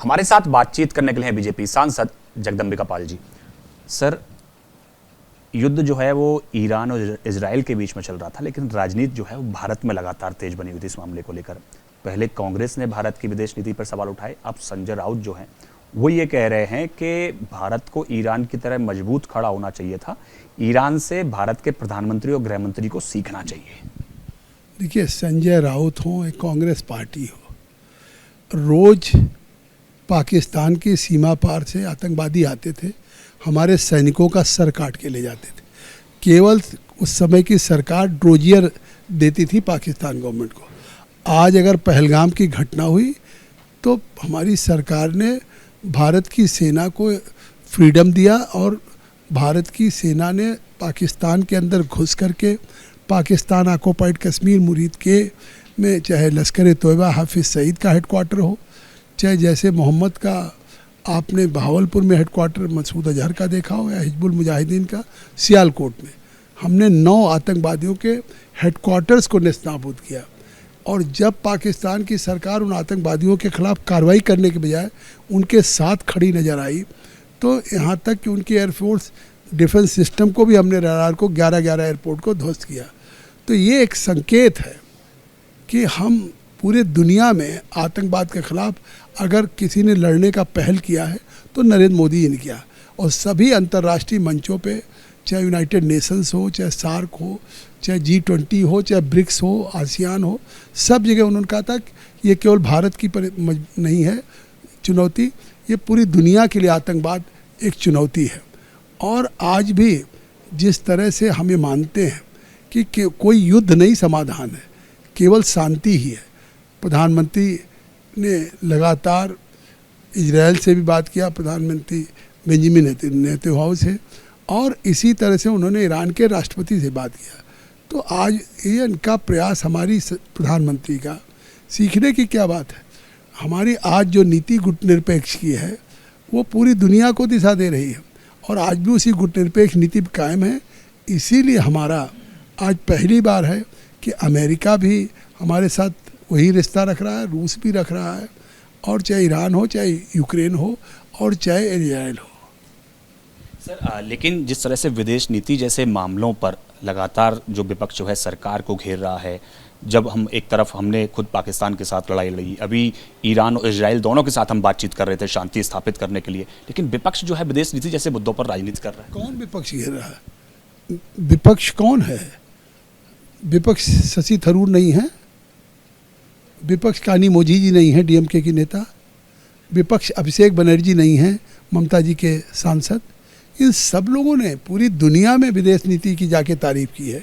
हमारे साथ बातचीत करने के लिए हैं बीजेपी सांसद जगदंबिका पाल जी। सर, युद्ध जो है वो ईरान और इजराइल के बीच में चल रहा था, लेकिन राजनीति जो है वो भारत में लगातार तेज बनी हुई थी इस मामले को लेकर। पहले कांग्रेस ने भारत की विदेश नीति पर सवाल उठाए, अब संजय राउत जो हैं वो ये कह रहे हैं कि भारत को ईरान की तरह मजबूत खड़ा होना चाहिए था, ईरान से भारत के प्रधानमंत्री और गृह मंत्री को सीखना चाहिए। देखिए, संजय राउत हो, एक कांग्रेस पार्टी हो, रोज पाकिस्तान की सीमा पार से आतंकवादी आते थे, हमारे सैनिकों का सर काट के ले जाते थे। केवल उस समय की सरकार ड्रोजियर देती थी पाकिस्तान गवर्नमेंट को। आज अगर पहलगाम की घटना हुई तो हमारी सरकार ने भारत की सेना को फ्रीडम दिया और भारत की सेना ने पाकिस्तान के अंदर घुस करके पाकिस्तान ऑक्युपाइड कश्मीर मुरीद के में चाहे लश्कर तोयबा हाफिज़ सईद का हेडक्वार्टर हो, चाहे जैसे मोहम्मद का आपने बहावलपुर में हेडक्वार्टर मसूद अजहर का देखा हो, या हिजबुल मुजाहिदीन का सियालकोट में, हमने 9 आतंकवादियों के हेडक्वार्टर्स को नेस्तनाबूद किया। और जब पाकिस्तान की सरकार उन आतंकवादियों के खिलाफ कार्रवाई करने के बजाय उनके साथ खड़ी नज़र आई, तो यहाँ तक कि उनकी एयरफोर्स डिफेंस सिस्टम को भी हमने रडार को 11-11 एयरपोर्ट को ध्वस्त किया। तो ये एक संकेत है कि हम पूरे दुनिया में आतंकवाद के खिलाफ अगर किसी ने लड़ने का पहल किया है तो नरेंद्र मोदी जी ने किया। और सभी अंतर्राष्ट्रीय मंचों पे, चाहे यूनाइटेड नेशंस हो, चाहे सार्क हो, चाहे G20 हो, चाहे ब्रिक्स हो, आसियान हो, सब जगह उन्होंने कहा था कि ये केवल भारत की नहीं है चुनौती, ये पूरी दुनिया के लिए आतंकवाद एक चुनौती है। और आज भी जिस तरह से हमें मानते हैं कि कोई युद्ध नहीं समाधान है, केवल शांति ही है। प्रधानमंत्री ने लगातार इजराइल से भी बात किया, प्रधानमंत्री बेंजामिन नेतन्याहू से, और इसी तरह से उन्होंने ईरान के राष्ट्रपति से बात किया। तो आज ये इनका प्रयास, हमारी प्रधानमंत्री का सीखने की क्या बात है। हमारी आज जो नीति गुटनिरपेक्ष की है वो पूरी दुनिया को दिशा दे रही है, और आज भी उसी गुटनिरपेक्ष नीति कायम है। इसीलिए हमारा आज पहली बार है कि अमेरिका भी हमारे साथ वही रिश्ता रख रहा है, रूस भी रख रहा है, और चाहे ईरान हो, चाहे यूक्रेन हो, और चाहे इजराइल हो। सर, लेकिन जिस तरह से विदेश नीति जैसे मामलों पर लगातार जो विपक्ष जो है सरकार को घेर रहा है, जब हम एक तरफ हमने खुद पाकिस्तान के साथ लड़ाई लड़ी, अभी ईरान और इजराइल दोनों के साथ हम बातचीत कर रहे थे शांति स्थापित करने के लिए, लेकिन विपक्ष जो है विदेश नीति जैसे मुद्दों पर राजनीति कर रहा है। कौन विपक्ष घेर रहा है? विपक्ष कौन है? विपक्ष शशि थरूर नहीं है, विपक्ष कानी मोदी जी नहीं है डीएमके की नेता, विपक्ष अभिषेक बनर्जी नहीं है ममता जी के सांसद। इन सब लोगों ने पूरी दुनिया में विदेश नीति की जाके तारीफ की है।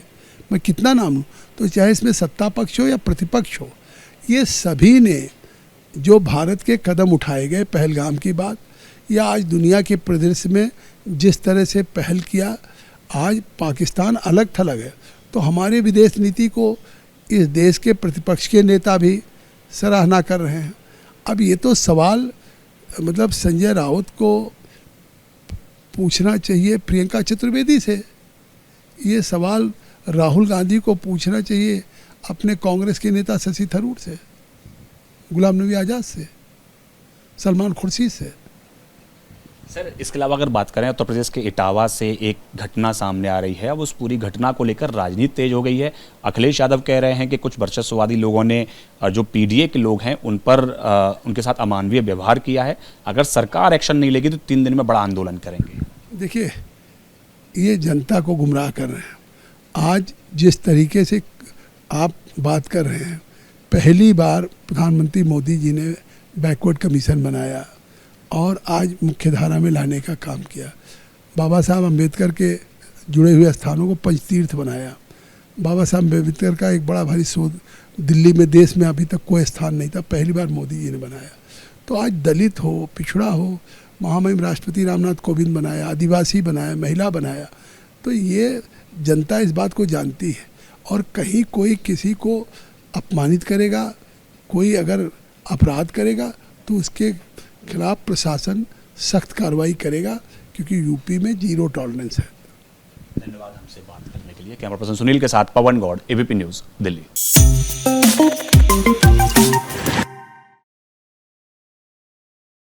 मैं कितना नाम लूँ, तो चाहे इसमें सत्ता पक्ष हो या प्रतिपक्ष हो, ये सभी ने जो भारत के कदम उठाए गए पहलगाम की बात, या आज दुनिया के परिदृश्य में जिस तरह से पहल किया, आज पाकिस्तान अलग थलग है, तो हमारे विदेश नीति को इस देश के प्रतिपक्ष के नेता भी सराहना कर रहे हैं। अब ये तो सवाल मतलब संजय राउत को पूछना चाहिए प्रियंका चतुर्वेदी से, ये सवाल राहुल गांधी को पूछना चाहिए अपने कांग्रेस के नेता शशि थरूर से, गुलाम नबी आज़ाद से, सलमान खुर्शीद से। सर, इसके अलावा अगर बात करें उत्तर प्रदेश के इटावा से एक घटना सामने आ रही है। अब उस पूरी घटना को लेकर राजनीति तेज हो गई है। अखिलेश यादव कह रहे हैं कि कुछ वर्चस्ववादी लोगों ने जो पीडीए के लोग हैं उन पर उनके साथ अमानवीय व्यवहार किया है, अगर सरकार एक्शन नहीं लेगी तो 3 दिन में बड़ा आंदोलन करेंगे। देखिए, ये जनता को गुमराह कर रहे हैं। आज जिस तरीके से आप बात कर रहे हैं, पहली बार प्रधानमंत्री मोदी जी ने बैकवर्ड कमीशन बनाया और आज मुख्यधारा में लाने का काम किया। बाबा साहब अम्बेडकर के जुड़े हुए स्थानों को पंचतीर्थ बनाया। बाबा साहब अम्बेडकर का एक बड़ा भारी शोध दिल्ली में, देश में अभी तक कोई स्थान नहीं था, पहली बार मोदी जी ने बनाया। तो आज दलित हो, पिछड़ा हो, महामहिम राष्ट्रपति रामनाथ कोविंद बनाया, आदिवासी बनाया, महिला बनाया। तो ये जनता इस बात को जानती है, और कहीं कोई किसी को अपमानित करेगा, कोई अगर अपराध करेगा तो उसके खिलाफ प्रशासन सख्त कार्रवाई करेगा, क्योंकि यूपी में 0 टॉलरेंस है। धन्यवाद हमसे बात करने के लिए। कैमरा पर्सन सुनील के साथ पवन गौड़, एबीपी न्यूज़, दिल्ली।